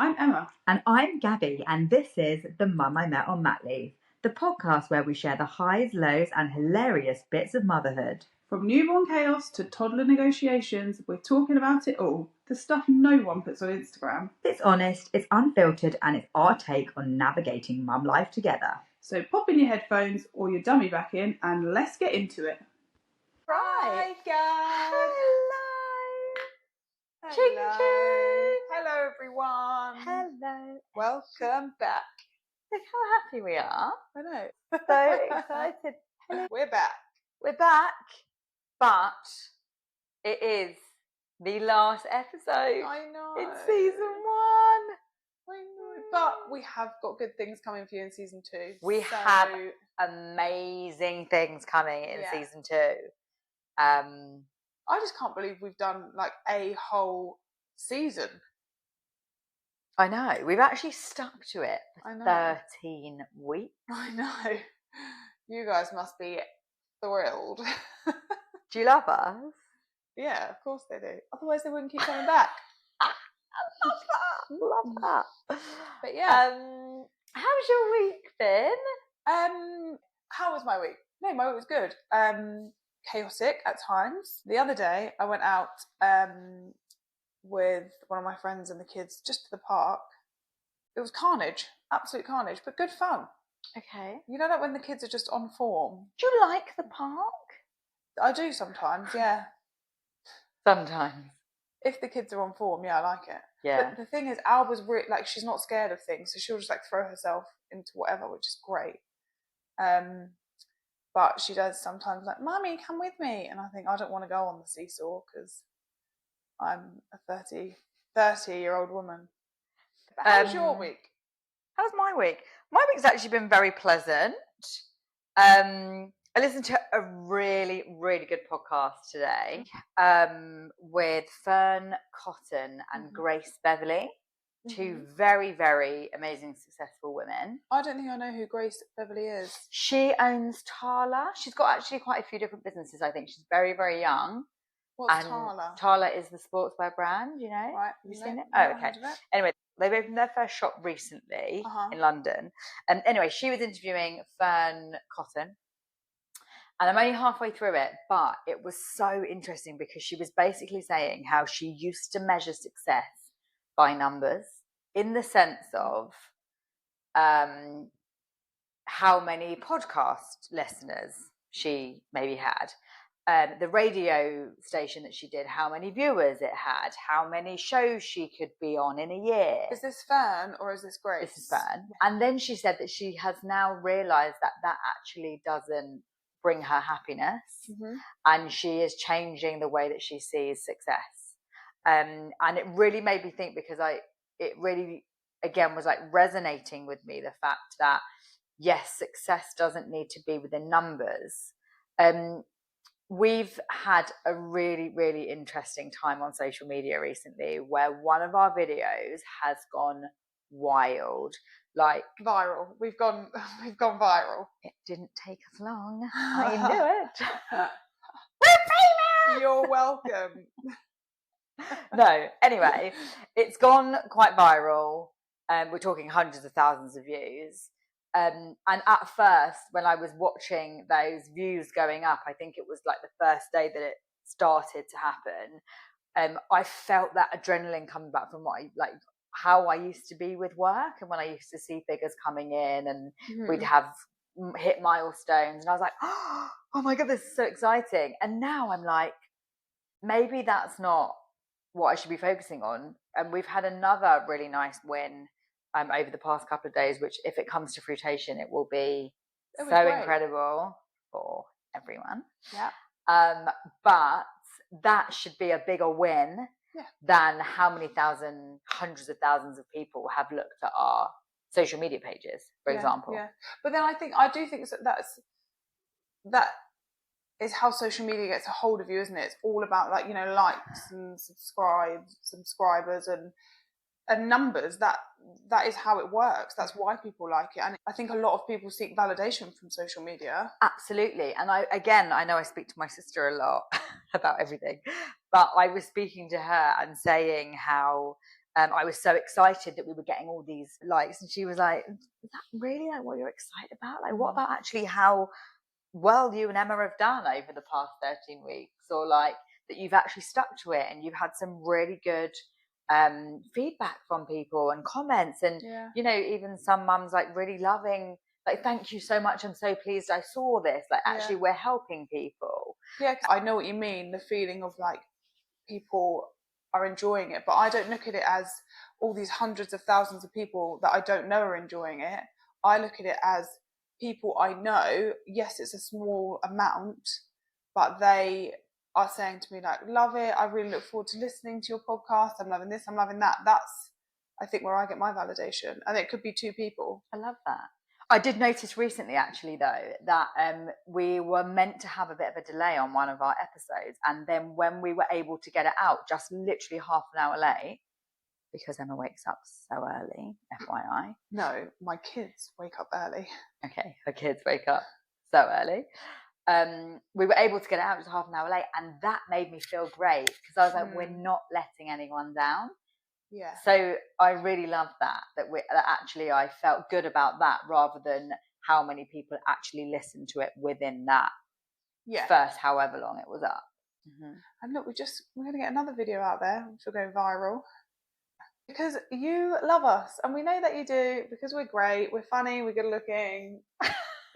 I'm Emma. And I'm Gabby, and this is The Mum I Met on Mat Leave, the podcast where we share the highs, lows, and hilarious bits of motherhood. From newborn chaos to toddler negotiations, we're talking about it all. The stuff no one puts on Instagram. It's honest, it's unfiltered, and it's our take on navigating mum life together. So pop in your headphones or your dummy back in and let's get into it. Right. Hi, Gab. Hello. Ching ching. Hello, everyone. Hello. Welcome back. Look how happy we are. I know. So excited. Hello. We're back. We're back, but it is the last episode. I know. It's season 1. I know. But we have got good things coming for you in season 2. We have amazing things coming in season 2. I just can't believe we've done like a whole season. I know. We've actually stuck to it for 13 weeks. I know. You guys must be thrilled. Do you love us? Yeah, of course they do. Otherwise they wouldn't keep coming back. Love that. But yeah. How's your week been? How was my week? No, my week was good. Chaotic at times. The other day I went out with one of my friends and the kids just to the park. It was carnage, absolute carnage, but good fun. Okay. You know that when the kids are just on form? Do you like the park? I do sometimes, yeah. Sometimes. If the kids are on form, yeah, I like it. Yeah. But the thing is, Alba's like, she's not scared of things, so she'll just like throw herself into whatever, which is great. But she does sometimes like, Mummy, come with me. And I think, I don't want to go on the seesaw because I'm a 30-year-old woman. But how's your week? How's my week? My week's actually been very pleasant. I listened to a really, really good podcast today with Fern Cotton and Grace Beverley, two very, very amazing, successful women. I don't think I know who Grace Beverley is. She owns Tala. She's got actually quite a few different businesses, I think. She's very, very young. What's Tala? Tala is the sportswear brand, you know? Right. Have you seen it? Oh, okay. Anyway, they've opened their first shop recently in London. And anyway, she was interviewing Fern Cotton. And I'm only halfway through it, but it was so interesting because she was basically saying how she used to measure success by numbers in the sense of how many podcast listeners she maybe had. The radio station that she did, how many viewers it had, how many shows she could be on in a year. Is this Fern or is this Grace? This is Fern. And then she said that she has now realised that that actually doesn't bring her happiness, and she is changing the way that she sees success. And it really made me think, because it really, again, was like resonating with me, the fact that, yes, success doesn't need to be within numbers. We've had a really, really interesting time on social media recently where one of our videos has gone wild, like viral. We've gone viral. It didn't take us long. I can do it. We're famous. You're welcome. No, anyway, it's gone quite viral. We're talking hundreds of thousands of views. And at first, when I was watching those views going up, I think it was like the first day that it started to happen. I felt that adrenaline coming back from how I used to be with work, and when I used to see figures coming in and we'd have hit milestones, and I was like, oh my God, this is so exciting. And now I'm like, maybe that's not what I should be focusing on. And we've had another really nice win over the past couple of days, which, if it comes to fruitation, it will be so incredible for everyone. Yeah. But that should be a bigger win than how many hundreds of thousands of people have looked at our social media pages, for example. Yeah. But then I do think that is how social media gets a hold of you, isn't it? It's all about likes and subscribers and numbers. That is how it works. That's why people like it. And I think a lot of people seek validation from social media. Absolutely. And I know I speak to my sister a lot about everything, but I was speaking to her and saying how I was so excited that we were getting all these likes, and she was like, is that really like what you're excited about? Like, what about actually how well you and Emma have done over the past 13 weeks, or like that you've actually stuck to it and you've had some really good feedback from people and comments, and you know, even some mums like really loving, like, thank you so much, I'm so pleased I saw this, like actually we're helping people. Yeah, I know what you mean, the feeling of like people are enjoying it, but I don't look at it as all these hundreds of thousands of people that I don't know are enjoying it. I look at it as people I know. Yes, it's a small amount, but they are saying to me like, love it, I really look forward to listening to your podcast, I'm loving this, I'm loving that. That's, I think, where I get my validation, and it could be 2 people. I love that. I did notice recently, actually, though, that we were meant to have a bit of a delay on one of our episodes, and then when we were able to get it out, just literally half an hour late, because Emma wakes up so early, FYI. No, my kids wake up early. Okay, her kids wake up so early. We were able to get it out just half an hour late, and that made me feel great, because I was like, we're not letting anyone down. Yeah. So I really loved that actually I felt good about that, rather than how many people actually listened to it within that first however long it was up. And look, we're going to get another video out there which will go viral, because you love us, and we know that you do, because we're great, we're funny, we're good looking.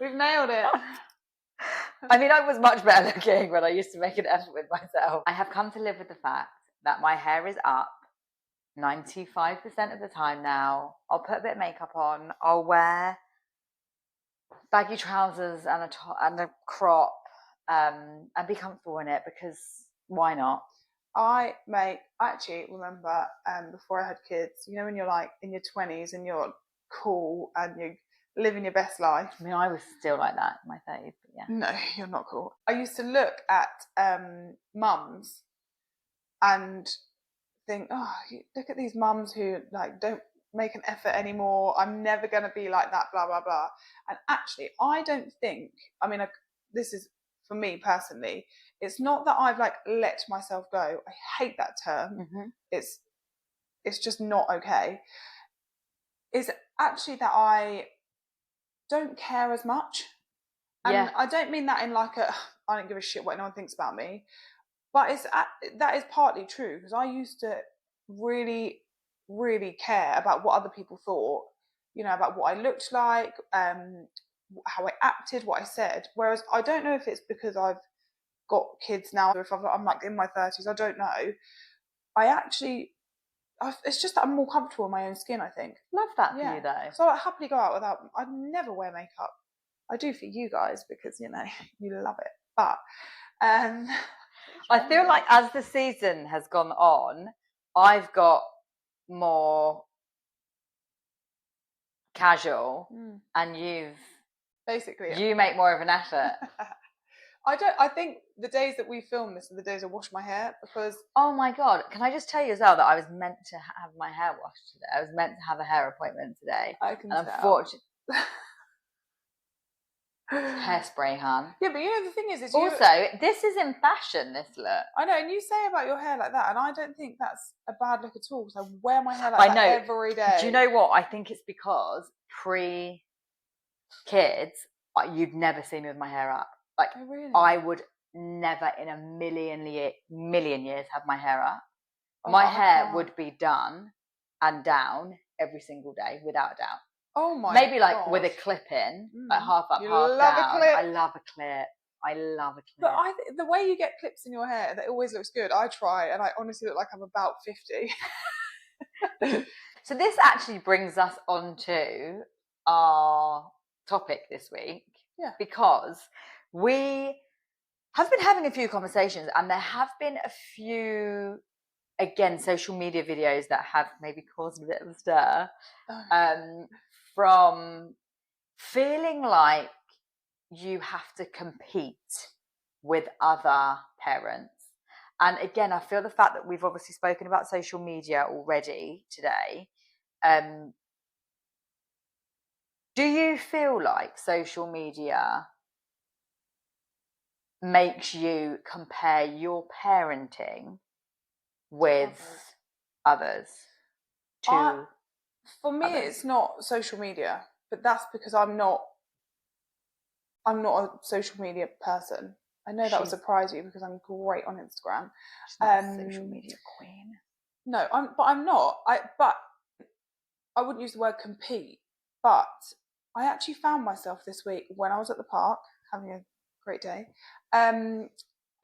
We've nailed it. I mean, I was much better looking when I used to make an effort with myself. I have come to live with the fact that my hair is up 95% of the time now. I'll put a bit of makeup on, I'll wear baggy trousers and a top and a crop, and be comfortable in it, because why not? I actually remember before I had kids, you know, when you're like in your 20s and you're cool and you're living your best life. I mean, I was still like that in my 30s, but yeah. No, you're not cool. I used to look at mums and think, oh, look at these mums who like don't make an effort anymore. I'm never going to be like that, blah, blah, blah. And actually, I don't think, I mean, this is for me personally, it's not that I've like let myself go. I hate that term. It's just not okay. It's actually that I don't care as much. And I don't mean that in like I don't give a shit what anyone thinks about me, but that is partly true, because I used to really, really care about what other people thought, you know, about what I looked like, how I acted, what I said. Whereas I don't know if it's because I've got kids now, or if I'm like in my 30s, I don't know. It's just that I'm more comfortable in my own skin, I think. Love that for you, though. So I happily go out without, I'd never wear makeup. I do for you guys, because, you know, you love it. But I feel like as the season has gone on, I've got more casual, and you make more of an effort. I think the days that we film this are the days I wash my hair, because... Oh my God, can I just tell you as well that I was meant to have my hair washed today? I was meant to have a hair appointment today. I can tell. Unfortunately... Hairspray, hun. Yeah, but you know, the thing is also, this is in fashion, this look. I know, and you say about your hair like that, and I don't think that's a bad look at all, because I wear my hair like that every day. Do you know what? I think it's because pre-kids, you'd never see me with my hair up. Like, oh, really? I would never in a million years have my hair up. My hair would be done and down every single day, without a doubt. Oh my! Maybe like with a clip in, like half up, half down. I love a clip. But the way you get clips in your hair, that always looks good. I try, and I honestly look like I'm about 50. So this actually brings us on to our topic this week. Yeah. Because we have been having a few conversations, and there have been a few, again, social media videos that have maybe caused a bit of a stir. From feeling like you have to compete with other parents. And again, I feel the fact that we've obviously spoken about social media already today. Do you feel like social media makes you compare your parenting with others? to for me, others? it's not social media, but that's because I'm not a social media person. I know that will surprise you because I'm great on Instagram. She's not a social media queen. No, I'm not. But I wouldn't use the word compete. But I actually found myself this week when I was at the park having a great day. And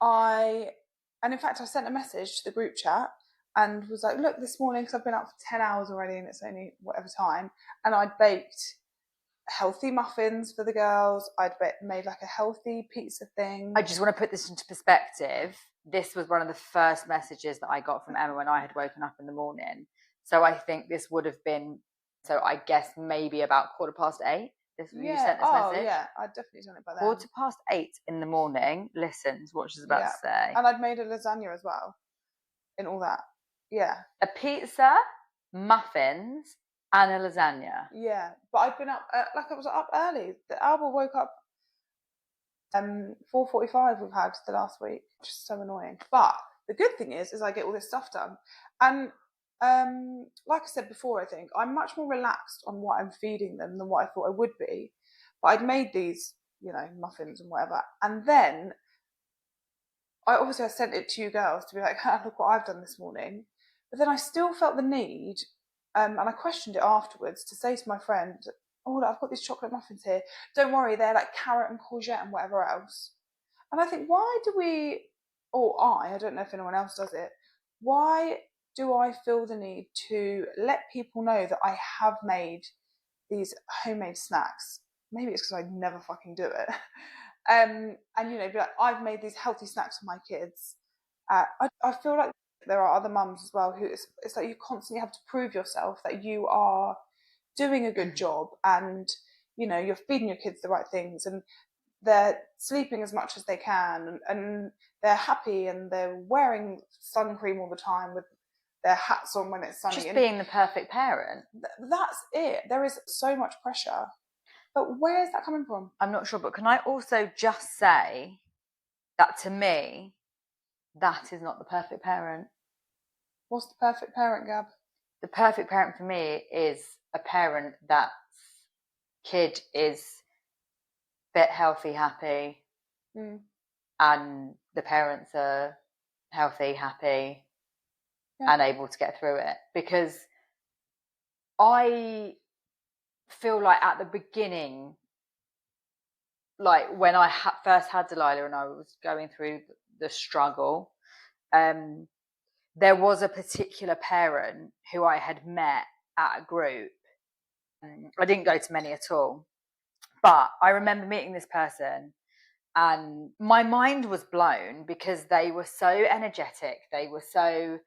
in fact, I sent a message to the group chat and was like, look, this morning, because I've been up for 10 hours already and it's only whatever time, and I'd baked healthy muffins for the girls. I'd made like a healthy pizza thing. I just want to put this into perspective. This was one of the first messages that I got from Emma when I had woken up in the morning. So I think this would have been, so I guess maybe about 8:15. You sent this message? Yeah, I'd definitely done it by then. 8:15 in the morning. Listen to what she's about to say. And I'd made a lasagna as well in all that. Yeah. A pizza, muffins, and a lasagna. Yeah, but I'd been up, I was up early. The Alba woke up 4:45 we've had the last week, which is so annoying. But the good thing is I get all this stuff done. And like I said before, I think I'm much more relaxed on what I'm feeding them than what I thought I would be. But I'd made these, muffins and whatever. And then I sent it to you girls to be like, look what I've done this morning. But then I still felt the need, and I questioned it afterwards, to say to my friend, oh, I've got these chocolate muffins here. Don't worry, they're like carrot and courgette and whatever else. And I think, why do we, I don't know if anyone else does it, why do I feel the need to let people know that I have made these homemade snacks? Maybe it's because I never fucking do it. And be like, I've made these healthy snacks for my kids. I feel like there are other mums as well who it's like you constantly have to prove yourself that you are doing a good job, and you're feeding your kids the right things, and they're sleeping as much as they can, and they're happy, and they're wearing sun cream all the time with their hats on when it's sunny. Just being the perfect parent. That's it. There is so much pressure. But where is that coming from? I'm not sure, but can I also just say that to me, that is not the perfect parent. What's the perfect parent, Gab? The perfect parent for me is a parent that's kid is fit, healthy, happy, and the parents are healthy, happy, and able to get through it. Because I feel like at the beginning, like when I first had Delilah and I was going through the struggle, there was a particular parent who I had met at a group. I didn't go to many at all, but I remember meeting this person and my mind was blown because they were so energetic. They were so,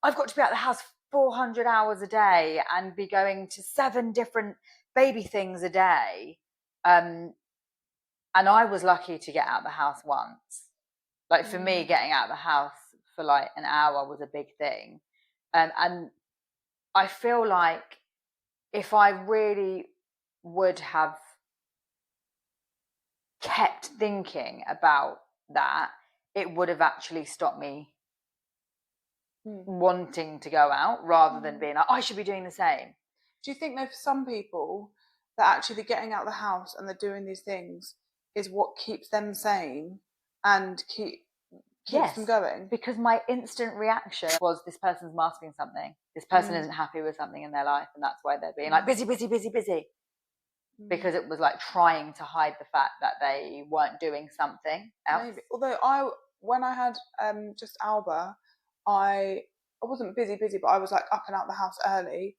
I've got to be out of the house 400 hours a day and be going to 7 different baby things a day. And I was lucky to get out of the house once. Like for me, getting out of the house for like an hour was a big thing. And I feel like if I really would have kept thinking about that, it would have actually stopped me wanting to go out rather than being like, I should be doing the same. Do you think though for some people that actually they're getting out of the house and they're doing these things is what keeps them sane and keeps them going? Because my instant reaction was, this person's masking something. This person isn't happy with something in their life, and that's why they're being like busy. Because it was like trying to hide the fact that they weren't doing something else. Maybe. Although when I had just Alba, I wasn't busy, but I was like up and out the house early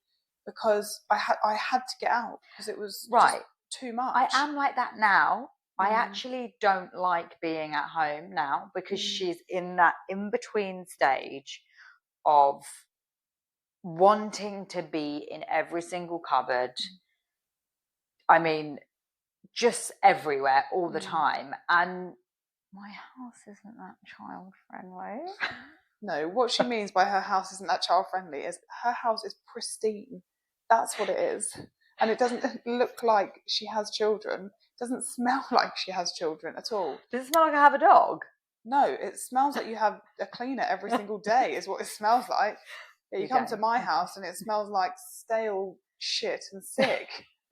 because I had to get out because it was just too much. I am like that now. I actually don't like being at home now because she's in that in-between stage of wanting to be in every single cupboard. I mean, just everywhere all the time. And my house isn't that child-friendly. No, what she means by her house isn't that child-friendly is her house is pristine. That's what it is. And it doesn't look like she has children. It doesn't smell like she has children at all. Does it smell like I have a dog? No, it smells like you have a cleaner every single day is what it smells like. Yeah, you come to my house and it smells like stale shit and sick.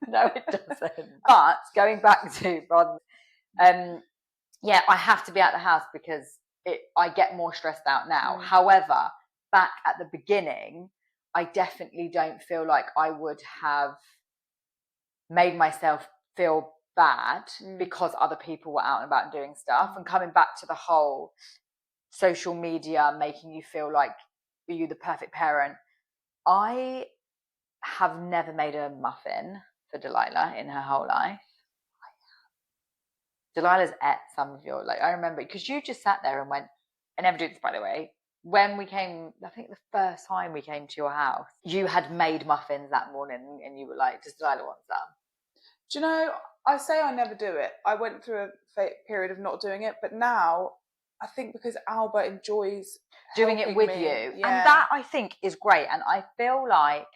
No, it doesn't. But going back to Bronze, yeah, I have to be at the house because I get more stressed out now. However, back at the beginning, I definitely don't feel like I would have made myself feel bad because other people were out and about and doing stuff. And coming back to the whole social media making you feel like you're the perfect parent, I have never made a muffin for Delilah in her whole life. Delilah's ate some of your, like, I remember, because you just sat there and went, I never do this, by the way. When we came, I think the first time we came to your house, you had made muffins that morning and you were like, does Delilah want some? Do you know, I say I never do it. I went through a period of not doing it, but now I think because Albert enjoys doing it with me, you. Yeah. And that I think is great. And I feel like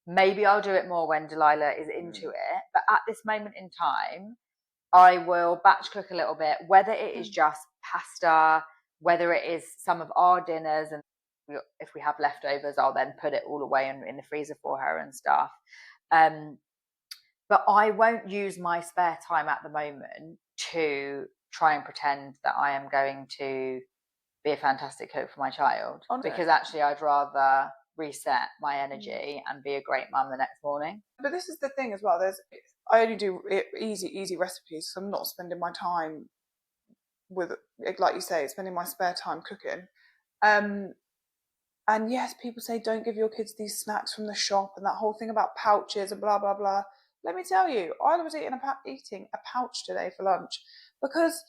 maybe I'll do it more when Delilah is into it. But at this moment in time, I will batch cook a little bit, whether it is just pasta, whether it is some of our dinners, and if we have leftovers, I'll then put it all away in the freezer for her and stuff. But I won't use my spare time at the moment to try and pretend that I am going to be a fantastic cook for my child. Because actually I'd rather reset my energy and be a great mum the next morning. But this is the thing as well, I only do easy recipes, so I'm not spending my time with, like you say, spending my spare time cooking. And yes, people say don't give your kids these snacks from the shop and that whole thing about pouches and blah, blah, blah. Let me tell you, I was eating a pouch today for lunch because...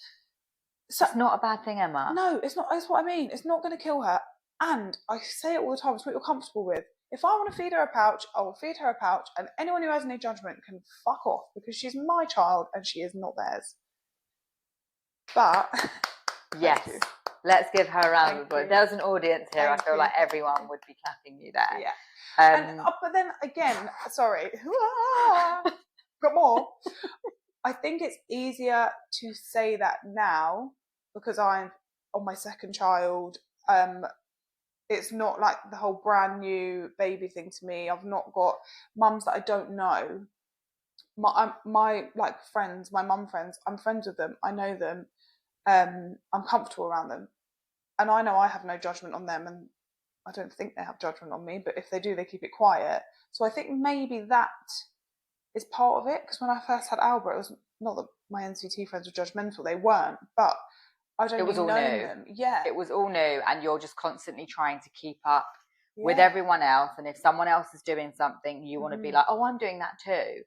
it's not a bad thing, Emma. No, it's not. That's what I mean. It's not going to kill her. And I say it all the time, it's what you're comfortable with. If I want to feed her a pouch, I will feed her a pouch, and anyone who has any judgment can fuck off because she's my child and she is not theirs. But yes, let's give her a round of applause. There's an audience here. Thank I feel you. like everyone would be clapping you there. Yeah. But then again, sorry, got more. I think it's easier to say that now because I'm on my second child. It's not like the whole brand new baby thing to me. I've not got mums that I don't know. My like friends, my mum friends, I'm friends with them. I know them. I'm comfortable around them. And I know I have no judgment on them, and I don't think they have judgment on me, but if they do, they keep it quiet. So I think maybe that is part of it, because when I first had Albert, it was not that my NCT friends were judgmental, they weren't, but I'd only known them. Yeah. It was all new, and you're just constantly trying to keep up with everyone else, and if someone else is doing something, you want to be like, oh, I'm doing that too.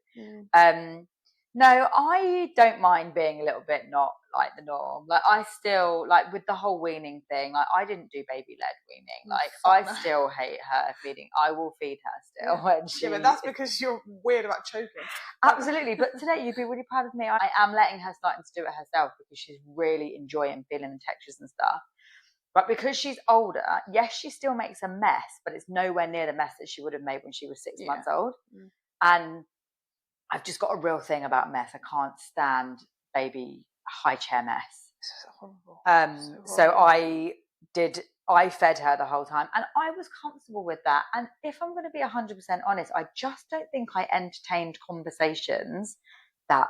No, I don't mind being a little bit not like the norm. Like I still, like with the whole weaning thing, like I didn't do baby-led weaning. Like I still hate her feeding. I will feed her still when she... Yeah, but that's because you're weird about choking. Absolutely. But today you'd be really proud of me. I am letting her starting to do it herself because she's really enjoying feeling the textures and stuff. But because she's older, yes, she still makes a mess, but it's nowhere near the mess that she would have made when she was 6 months old. And I've just got a real thing about mess. I can't stand baby high chair mess. It's horrible. So I fed her the whole time and I was comfortable with that. And if I'm going to be 100% honest, I just don't think I entertained conversations that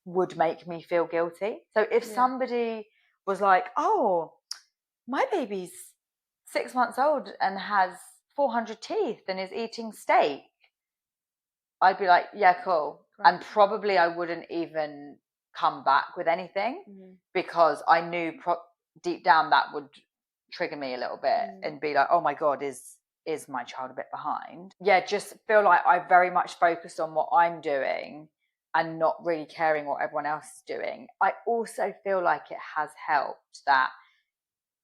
would make me feel guilty. So if somebody was like, oh, my baby's 6 months old and has 400 teeth and is eating steak, I'd be like, yeah, cool. Right. And probably I wouldn't even come back with anything because I knew deep down that would trigger me a little bit and be like, oh my God, is my child a bit behind? Yeah, just feel like I very much focused on what I'm doing and not really caring what everyone else is doing. I also feel like it has helped that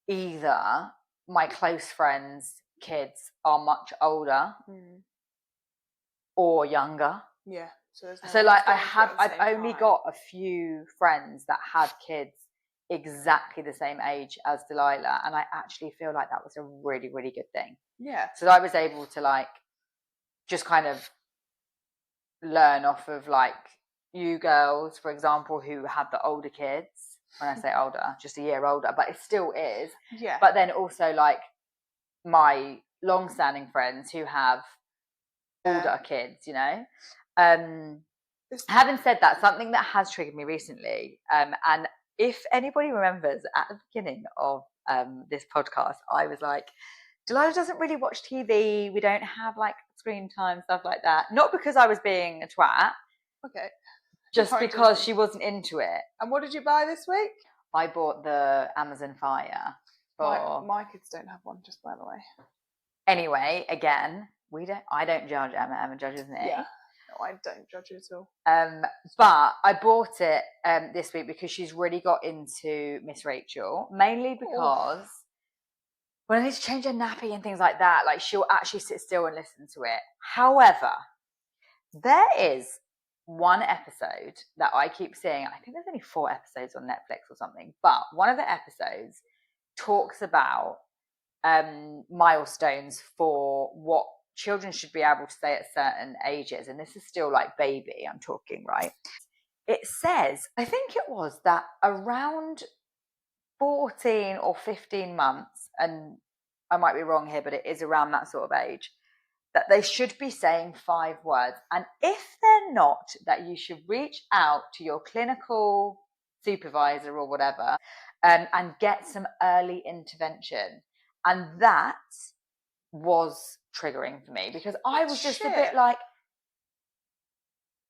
either my close friends' kids are much older or younger. Yeah. So like I've only got a few friends that had kids exactly the same age as Delilah, and I actually feel like that was a really, really good thing. Yeah. So I was able to like just kind of learn off of like you girls, for example, who had the older kids. When I say older, just a year older, but it still is. Yeah. But then also like my long-standing friends who have older kids, you know. Having said that, something that has triggered me recently, and if anybody remembers at the beginning of this podcast, I was like, Delilah doesn't really watch TV. We don't have like screen time, stuff like that. Not because I was being a twat. Okay. Just because she wasn't into it. And what did you buy this week? I bought the Amazon Fire. My kids don't have one, just by the way. Anyway, again, I don't judge Emma. Emma judges me. Yeah. No, I don't judge you at all. But I bought it this week because she's really got into Miss Rachel, mainly because when I need to change her nappy and things like that, like she'll actually sit still and listen to it. However, there is one episode that I keep seeing. I think there's only 4 episodes on Netflix or something, but one of the episodes talks about milestones for what children should be able to say at certain ages, and this is still like baby I'm talking, right? It says, I think it was that around 14 or 15 months, and I might be wrong here, but it is around that sort of age, that they should be saying 5 words. And if they're not, that you should reach out to your clinical supervisor or whatever and get some early intervention. And that was triggering for me because I was just a bit like,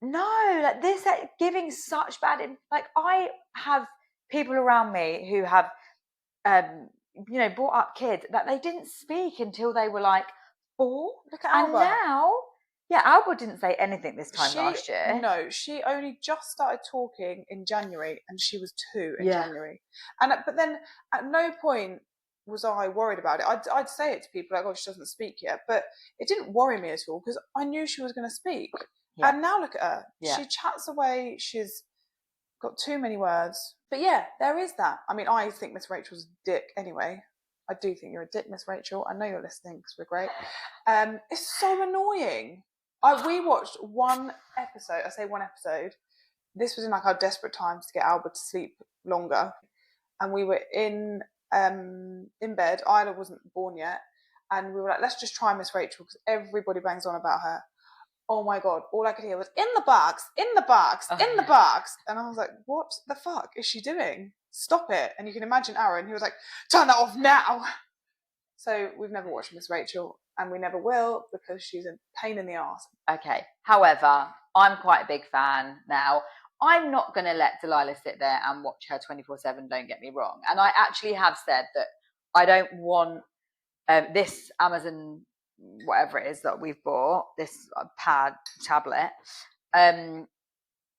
no, like this giving such bad, like I have people around me who have, brought up kids that they didn't speak until they were like 4. Look at Alba. And now, Alba didn't say anything this time last year. No, she only just started talking in January, and she was 2 in January. And but then at no point was I worried about it. I'd say it to people like, "Oh, she doesn't speak yet," but it didn't worry me at all because I knew she was going to speak. Yeah. And now look at her. Yeah. She chats away. She's got too many words. But yeah, there is that. I mean, I think Miss Rachel's a dick anyway. I do think you're a dick, Miss Rachel. I know you're listening because we're great. It's so annoying. We watched one episode. I say one episode. This was in like our desperate times to get Albert to sleep longer, and we were in bed. Isla wasn't born yet, and we were like, let's just try Miss Rachel because everybody bangs on about her. Oh my God, all I could hear was, in the box, in the box, in the box. And I was like, what the fuck is she doing? Stop it. And you can imagine Aaron, he was like, turn that off now. So we've never watched Miss Rachel, and we never will because she's a pain in the arse. Okay. However, I'm quite a big fan now. I'm not going to let Delilah sit there and watch her 24/7, don't get me wrong. And I actually have said that I don't want this Amazon, whatever it is that we've bought, this tablet,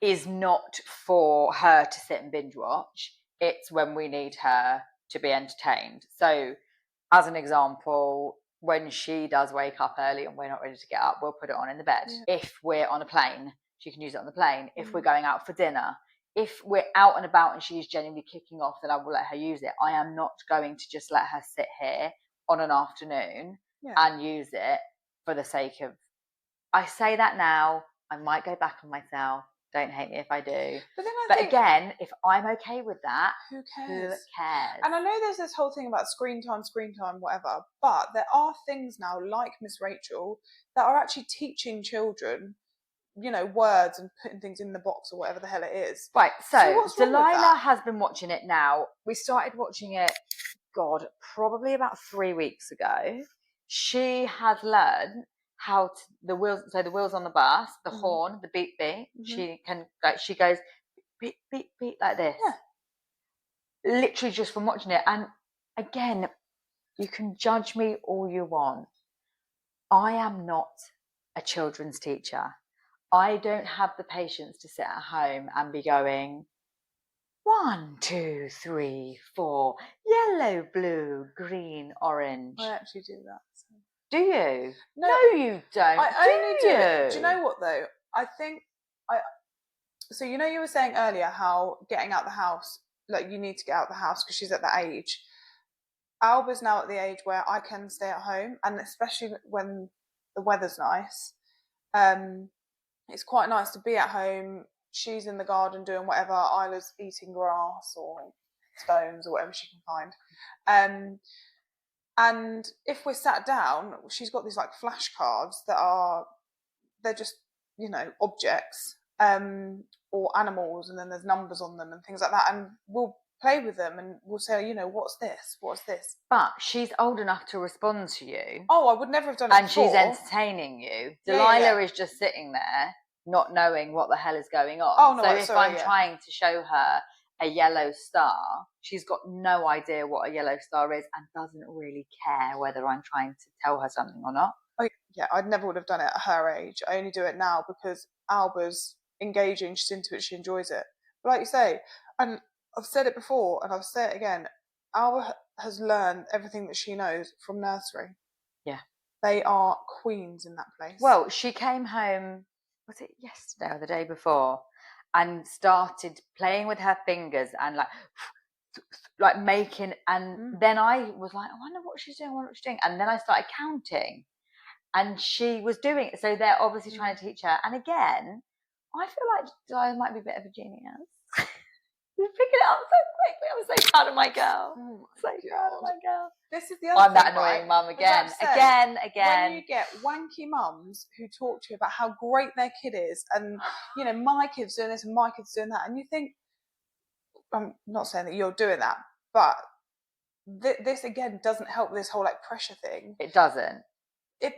is not for her to sit and binge watch. It's when we need her to be entertained. So, as an example, when she does wake up early and we're not ready to get up, we'll put it on in the bed. Yeah. If we're on a plane, she can use it on the plane. If we're going out for dinner, if we're out and about and she's genuinely kicking off, then I will let her use it. I am not going to just let her sit here on an afternoon and use it for the sake of... I say that now, I might go back on myself. Don't hate me if I do. But again, if I'm okay with that, who cares? And I know there's this whole thing about screen time, whatever, but there are things now like Miss Rachel that are actually teaching children, words and putting things in the box or whatever the hell it is. Right, so Delilah has been watching it now. We started watching it, probably about 3 weeks ago. She has learned how the wheels on the bus, the horn, the beep beep. She goes beep beep beep like this. Yeah. Literally just from watching it. And again, you can judge me all you want. I am not a children's teacher. I don't have the patience to sit at home and be going 1, 2, 3, 4, yellow, blue, green, orange. I actually do that. So. Do you? No, you don't. I only do it. Do you know what though? I think so you were saying earlier how getting out the house, like you need to get out the house because she's at that age. Alba's now at the age where I can stay at home, and especially when the weather's nice, it's quite nice to be at home. She's in the garden doing whatever. Isla's eating grass or stones or whatever she can find. And if we're sat down, she's got these like flashcards they're just, you know, objects or animals, and then there's numbers on them and things like that. And we'll play with them and we'll say, you know, what's this? What's this? But she's old enough to respond to you. Oh, I would never have done it and before. she's entertaining you. Delilah is just sitting there not knowing what the hell is going on. Oh, no, so if I'm trying to show her a yellow star, she's got no idea what a yellow star is and doesn't really care whether I'm trying to tell her something or not. Oh, yeah, I never would have done it at her age. I only do it now because Alba's engaging, she's into it, she enjoys it. But like you say, and I've said it before and I'll say it again, Alba has learned everything that she knows from nursery. Yeah. They are queens in that place. Well, she came home, was it yesterday or the day before, and started playing with her fingers and like making, and then I was like, I wonder what she's doing, and then I started counting, and she was doing it. So they're obviously trying to teach her. And again, I feel like Delilah might be a bit of a genius. She's picking it up so quickly. I'm so proud of my girl. Proud of my girl. This is the other I'm thing, that annoying right? mum again. When you get wanky mums who talk to you about how great their kid is, and you know, my kid's doing this and my kid's doing that, and you think, I'm not saying that you're doing that, but this again doesn't help this whole like pressure thing. It doesn't.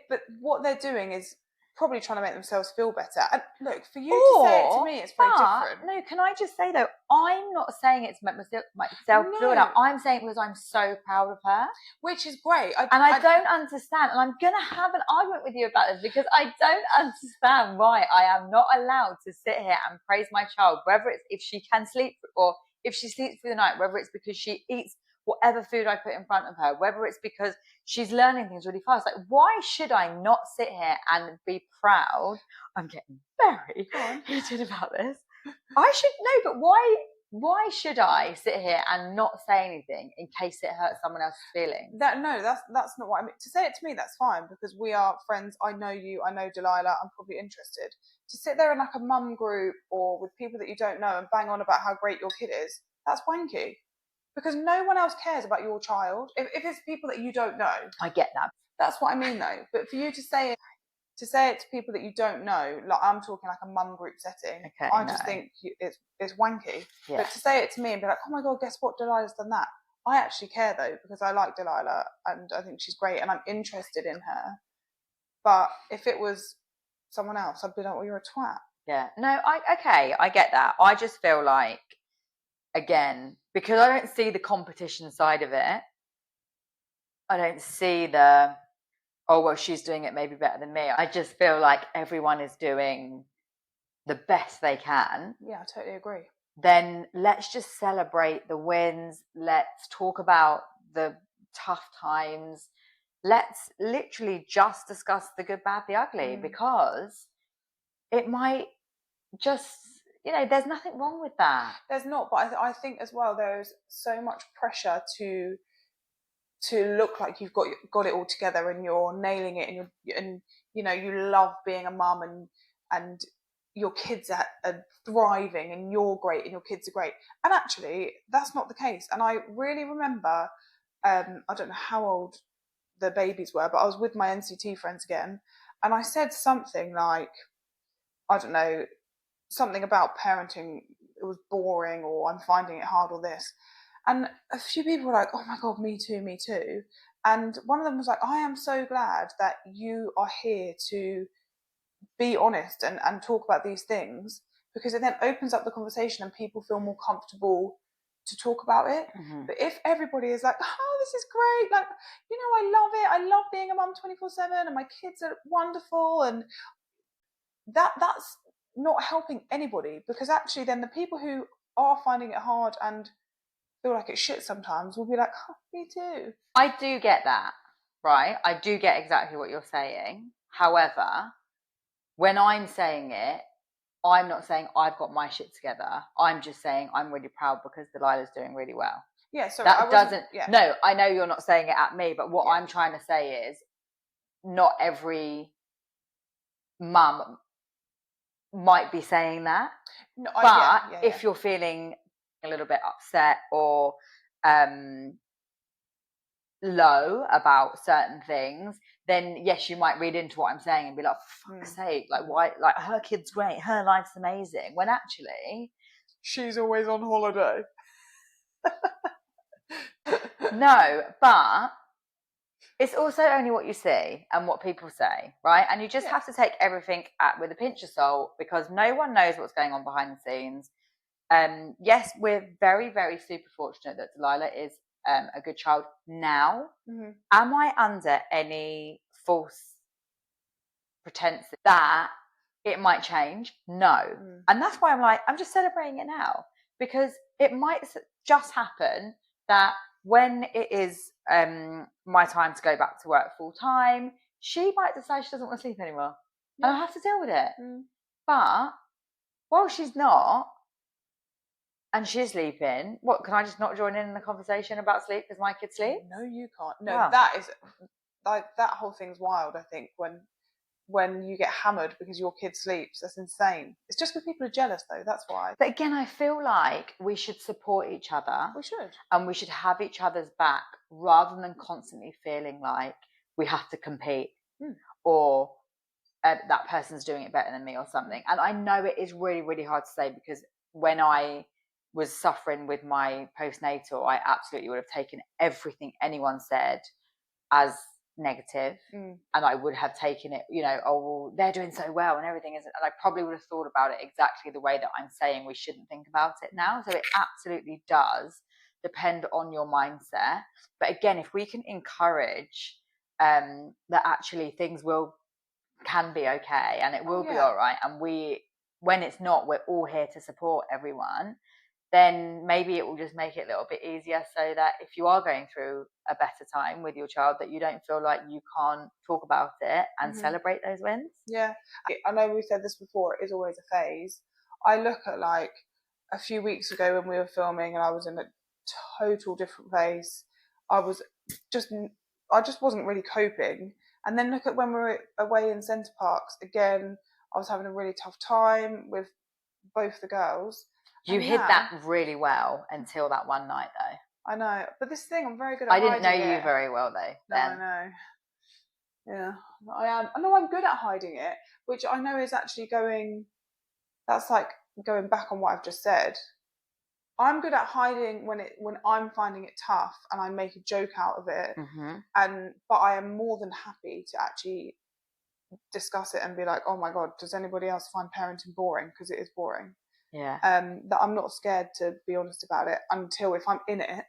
But what they're doing is probably trying to make themselves feel better. And look, for you to say it to me, it's very different. No, can I just say though, I'm not saying it to make myself feel better. I'm saying it because I'm so proud of her. Which is great. I don't understand, and I'm going to have an argument with you about this because I don't understand why I am not allowed to sit here and praise my child, whether it's if she can sleep or if she sleeps through the night, whether it's because she eats whatever food I put in front of her, whether it's because she's learning things really fast. Like, why should I not sit here and be proud? I'm getting very heated about this. I should know, but why should I sit here and not say anything in case it hurts someone else's feelings? That's not what I mean. To say it to me, that's fine because we are friends. I know you, I know Delilah, I'm probably interested. To sit there in like a mum group or with people that you don't know and bang on about how great your kid is, that's wanky. Because no one else cares about your child. If it's people that you don't know. I get that. That's what I mean though. But for you to say it to people that you don't know, like I'm talking like a mum group setting, okay, I just think it's wanky. Yeah. But to say it to me and be like, oh my God, guess what? Delilah's done that. I actually care though, because I like Delilah and I think she's great and I'm interested in her. But if it was someone else, I'd be like, well, you're a twat. Yeah. No, I get that. I just feel like, again, because I don't see the competition side of it. I don't see the, oh, well, she's doing it maybe better than me. I just feel like everyone is doing the best they can. Yeah, I totally agree. Then let's just celebrate the wins. Let's talk about the tough times. Let's literally just discuss the good, bad, the ugly, because it might just, you know, there's nothing wrong with that. There's not, but I think as well there's so much pressure to look like you've got it all together and you're nailing it and you know you love being a mum and your kids are thriving and you're great and your kids are great. And actually that's not the case. And I really remember, I don't know how old the babies were, but I was with my NCT friends again and I said something like, I don't know, something about parenting, it was boring or I'm finding it hard or this. And a few people were like, oh my God, me too. And one of them was like, I am so glad that you are here to be honest and talk about these things, because it then opens up the conversation and people feel more comfortable to talk about it. Mm-hmm. But if everybody is like, oh, this is great, like, you know, I love it, I love being a mum 24/7 and my kids are wonderful, and that's not helping anybody, because actually then the people who are finding it hard and feel like it's shit sometimes will be like, oh, me too. I do get that, right? I do get exactly what you're saying. However, when I'm saying it, I'm not saying I've got my shit together. I'm just saying I'm really proud because Delilah's doing really well. Yeah, so that doesn't. Yeah. No, I know you're not saying it at me, but what I'm trying to say is, not every mum might be saying that. No, but if you're feeling a little bit upset or low about certain things, then yes, you might read into what I'm saying and be like, for fuck's sake, like why, like her kid's great, her life's amazing, when actually she's always on holiday. no, but it's also only what you see and what people say, right? And you just have to take everything with a pinch of salt, because no one knows what's going on behind the scenes. Yes, we're very, very super fortunate that Delilah is a good child now. Am I under any false pretense that it might change? No. And that's why I'm just celebrating it now, because it might just happen that when it is my time to go back to work full time, she might decide she doesn't want to sleep anymore. And I have to deal with it. But while she's not, and she's sleeping, what, can I just not join in the conversation about sleep because my kids sleep? No, you can't. No, that is, like, that whole thing's wild, I think, when you get hammered because your kid sleeps. That's insane. It's just because people are jealous, though, that's why. But again, I feel like we should support each other. We should. And we should have each other's back, rather than constantly feeling like we have to compete or that person's doing it better than me or something. And I know it is really, really hard to say, because when I was suffering with my postnatal, I absolutely would have taken everything anyone said as negative, and I would have taken it, oh, well, they're doing so well and everything isn't, and I probably would have thought about it exactly the way that I'm saying we shouldn't think about it now. So it absolutely does depend on your mindset. But again, if we can encourage that actually things can be okay, and it will be all right, and when it's not, we're all here to support everyone, then maybe it will just make it a little bit easier, so that if you are going through a better time with your child, that you don't feel like you can't talk about it and celebrate those wins. Yeah. I know we've said this before, it is always a phase. I look at, like, a few weeks ago when we were filming and I was in a total different place. I just wasn't really coping. And then look at when we were away in Centre Parks, again, I was having a really tough time with both the girls. You hid that really well until that one night, though. I know, but this thing, I'm very good at hiding it. I didn't know you very well, though. No, I know. Yeah, I am. I know I'm good at hiding it, which I know is actually that's like going back on what I've just said. I'm good at hiding when I'm finding it tough and I make a joke out of it. But I am more than happy to actually discuss it and be like, oh my God, does anybody else find parenting boring? Because it is boring. Yeah. That I'm not scared to be honest about it, until if I'm in it,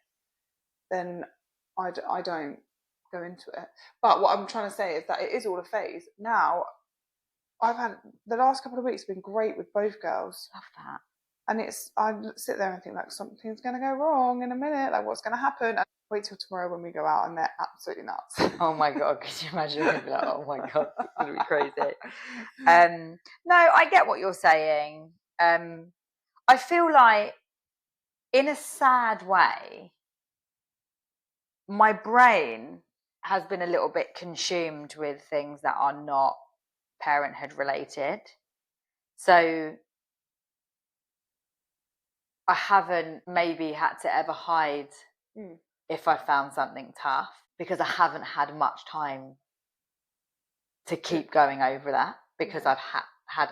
then I don't go into it. But what I'm trying to say is that it is all a phase. Now, I've had the last couple of weeks have been great with both girls. Love that. And I sit there and think, like, something's going to go wrong in a minute. Like, what's going to happen? And wait till tomorrow when we go out and they're absolutely nuts. Oh my God, could you imagine? You'd be like, oh my God, it's going to be crazy. No, I get what you're saying. I feel like, in a sad way, my brain has been a little bit consumed with things that are not parenthood related. So I haven't maybe had to ever hide if I found something tough, because I haven't had much time to keep going over that, because I've had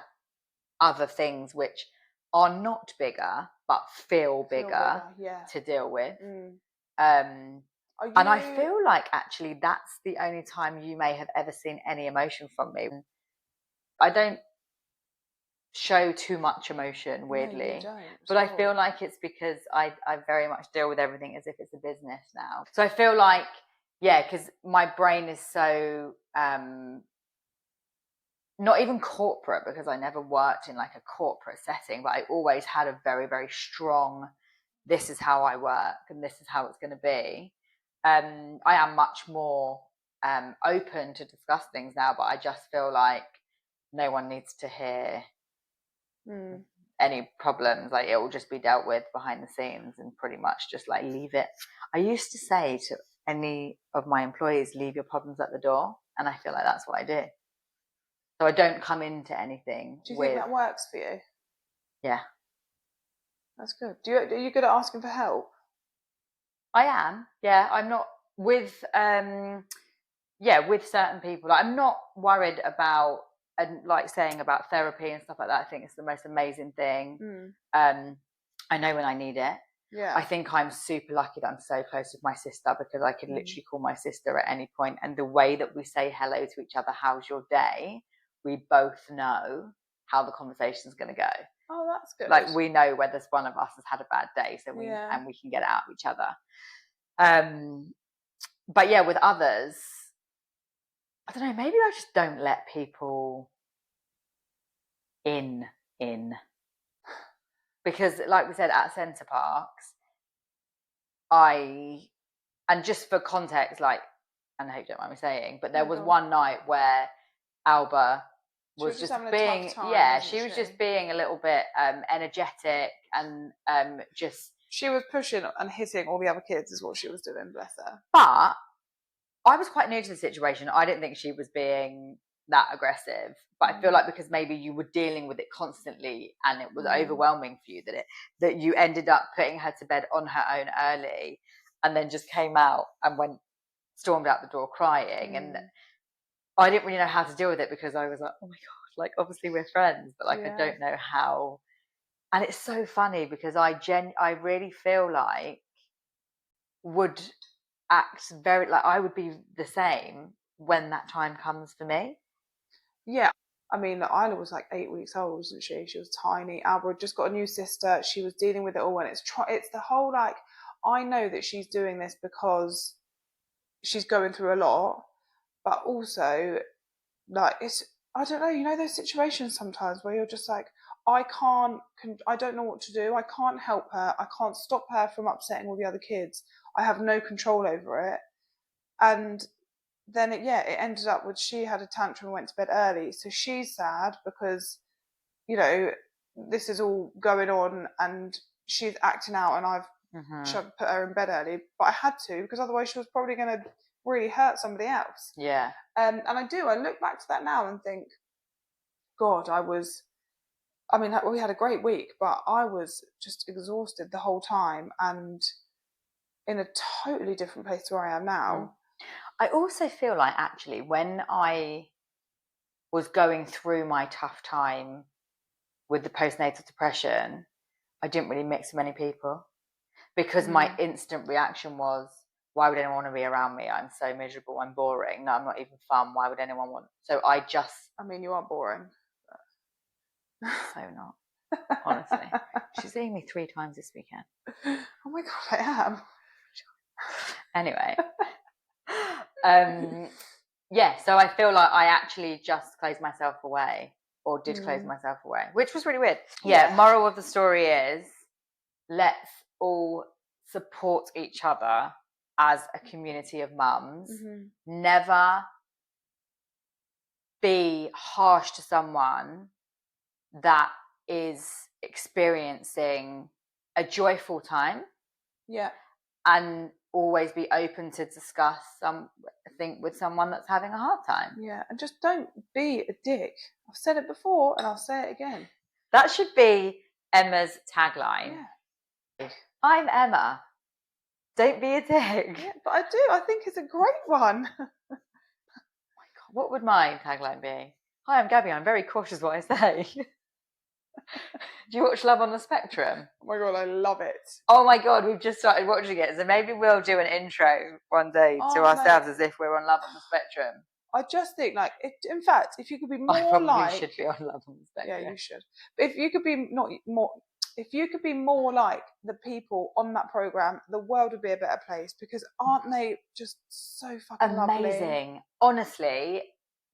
other things which are not bigger but feel bigger to deal with. And I feel like actually that's the only time you may have ever seen any emotion from me. I don't show too much emotion, weirdly. No, but I feel like it's because I very much deal with everything as if it's a business now. So I feel like, because my brain is so not even corporate, because I never worked in like a corporate setting, but I always had a very, very strong, this is how I work and this is how it's going to be. I am much more open to discuss things now, but I just feel like no one needs to hear any problems. Like, it will just be dealt with behind the scenes and pretty much just like leave it. I used to say to any of my employees, leave your problems at the door, and I feel like that's what I do. So I don't come into anything. Do you think that works for you? Yeah. That's good. Are you good at asking for help? I am. Yeah, I'm not with with certain people, like, I'm not worried about, and like saying about therapy and stuff like that. I think it's the most amazing thing. I know when I need it. Yeah. I think I'm super lucky that I'm so close with my sister, because I could literally call my sister at any point, and the way that we say hello to each other, how's your day, we both know how the conversation's going to go. Oh, that's good. Like, we know whether one of us has had a bad day, so we can get it out of each other. But yeah, with others, I don't know, maybe I just don't let people in. Because, like we said, at Centre Parks, and just for context, like, and I hope you don't mind me saying, but there was one night where Alba was just being, she was just being a little bit energetic, and just... She was pushing and hitting all the other kids is what she was doing, bless her. But I was quite new to the situation. I didn't think she was being that aggressive, but I feel like because maybe you were dealing with it constantly and it was overwhelming for you, that you ended up putting her to bed on her own early, and then just came out and stormed out the door crying. And I didn't really know how to deal with it, because I was like, oh my god, like, obviously we're friends, but like I don't know how. And it's so funny, because I really feel like would act very, like, I would be the same when that time comes for me. Yeah, I mean, Isla was like 8 weeks old, wasn't she? She was tiny. Alba had just got a new sister. She was dealing with it all, and it's the whole, like, I know that she's doing this because she's going through a lot, but also, like, it's, I don't know, you know those situations sometimes where you're just like, I don't know what to do. I can't help her. I can't stop her from upsetting all the other kids. I have no control over it. And then it ended up with, she had a tantrum and went to bed early. So she's sad because, you know, this is all going on and she's acting out, and I've put her in bed early. But I had to, because otherwise she was probably going to really hurt somebody else. Yeah. And I look back to that now and think, God, we had a great week, but I was just exhausted the whole time and in a totally different place to where I am now. I also feel like, actually, when I was going through my tough time with the postnatal depression, I didn't really mix with many people, because my instant reaction was, why would anyone want to be around me? I'm so miserable. I'm boring. No, I'm not even fun. Why would anyone want? So I mean, you are boring. So not, honestly. She's seeing me 3 times this weekend. Oh my god, I am. Anyway. So I feel like I actually just closed myself away, or did close myself away, which was really weird. Moral of the story is, let's all support each other as a community of mums. Never be harsh to someone that is experiencing a joyful time. And always be open to discuss something with someone that's having a hard time. And just don't be a dick. I've said it before and I'll say it again. That should be Emma's tagline. I'm Emma. Don't be a dick. Yeah, but I do. I think it's a great one. Oh my god, what would my tagline be? Hi, I'm Gabby. I'm very cautious what I say. Do you watch Love on the Spectrum? Oh my god, I love it. Oh my god, we've just started watching it, so maybe we'll do an intro one day to ourselves, as if we're on Love on the Spectrum. I just think, like, in fact, if you could be more I probably like, should be on Love on the Spectrum. Yeah, you should. But if you could be more like the people on that program, the world would be a better place, because aren't they just so fucking amazing? Lovely? Honestly,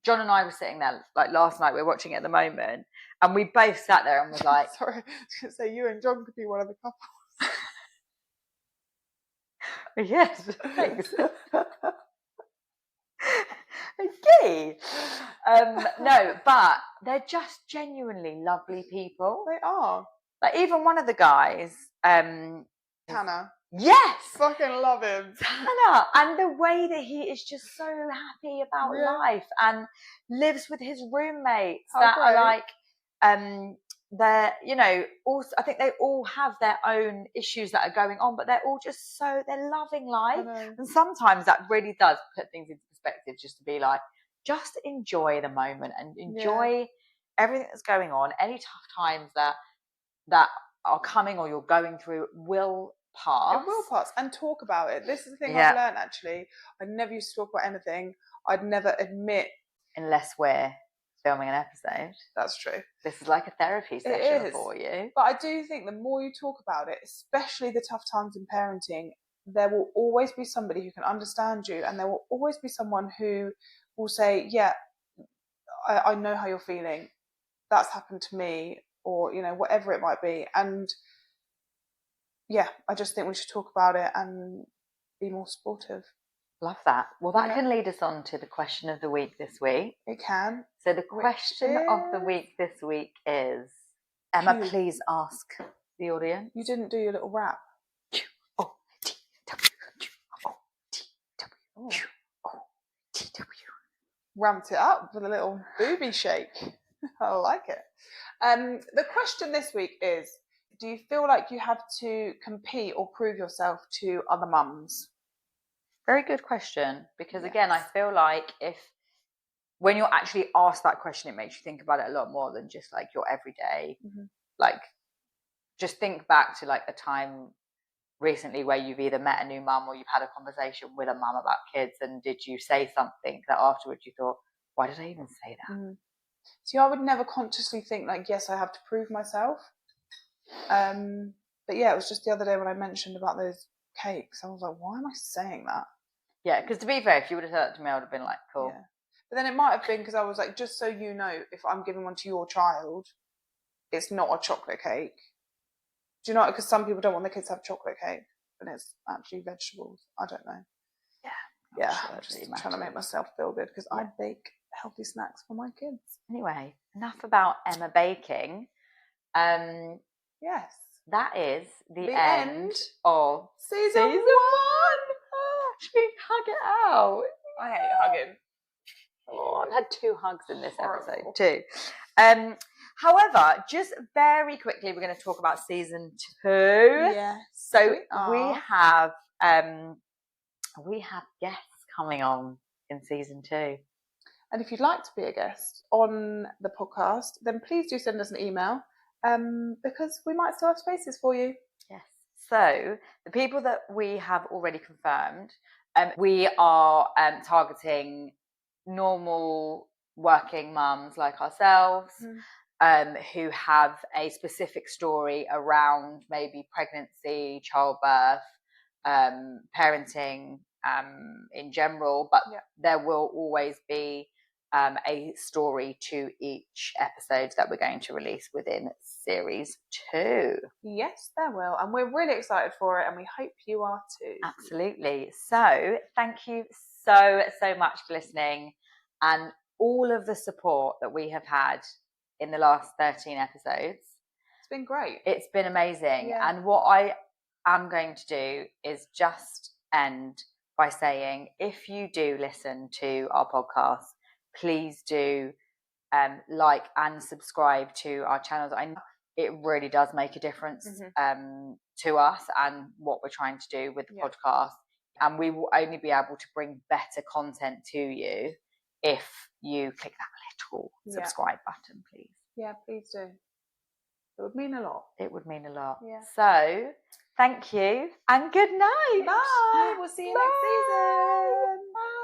John and I were sitting there, like, last night. We're watching it at the moment, and we both sat there and was like, sorry, I was going to say, you and John could be one of the couples. Yes, thanks. Okay. No, but they're just genuinely lovely people. They are. Like, even one of the guys, Tanner. Yes, fucking love him. Tanner, and the way that he is just so happy about life and lives with his roommates that are like they're, also, I think they all have their own issues that are going on, but they're all just they're loving life. And sometimes that really does put things into perspective, just to be like, just enjoy the moment and enjoy everything that's going on. Any tough times that are coming or you're going through will pass. It will pass, and talk about it. This is the thing I've learned, actually. I never used to talk about anything. I'd never admit. Unless we're filming an episode. That's true. This is like a therapy session for you. But I do think the more you talk about it, especially the tough times in parenting, there will always be somebody who can understand you, and there will always be someone who will say, yeah, I know how you're feeling. That's happened to me, or, whatever it might be. And yeah, I just think we should talk about it and be more supportive. Love that. Well, that can lead us on to the question of the week this week. It can. So the question of the week this week is, Emma, please ask the audience. You didn't do your little rap. Ramped it up with a little booby shake. I like it. The question this week is, do you feel like you have to compete or prove yourself to other mums? Very good question, because again, I feel like when you're actually asked that question, it makes you think about it a lot more than just like your everyday. Like, just think back to like a time recently where you've either met a new mum or you've had a conversation with a mum about kids, and did you say something that afterwards you thought, why did I even say that? See, I would never consciously think like, yes, I have to prove myself. But yeah, it was just the other day when I mentioned about those cakes. I was like, why am I saying that? Yeah, because to be fair, if you would have said that to me, I would have been like, cool. Yeah. But then it might have been because I was like, just so you know, if I'm giving one to your child, it's not a chocolate cake. Do you know? Because some people don't want their kids to have chocolate cake, and it's actually vegetables. I don't know. Yeah, I'm just trying to make myself feel good because I bake healthy snacks for my kids. Anyway, enough about Emma baking. Yes. That is the end of season 1. She hug it out. I hate hugging. Oh, I've had 2 hugs in this episode too. However, just very quickly, we're going to talk about season 2. Yes. So we have guests coming on in season 2. And if you'd like to be a guest on the podcast, then please do send us an email, because we might still have spaces for you. Yes. So the people that we have already confirmed, we are targeting normal working mums like ourselves, who have a specific story around maybe pregnancy, childbirth, parenting in general, but there will always be a story to each episode that we're going to release within series 2. Yes, there will. And we're really excited for it, and we hope you are too. Absolutely. So thank you so much for listening, and all of the support that we have had in the last 13 episodes. It's been great. It's been amazing. Yeah. And what I am going to do is just end by saying, if you do listen to our podcast, please do like and subscribe to our channels. I know it really does make a difference to us and what we're trying to do with the podcast. And we will only be able to bring better content to you if you click that little subscribe button, please. Yeah, please do. It would mean a lot. It would mean a lot. Yeah. So, thank you and good night. Bye. We'll see you next season. Bye.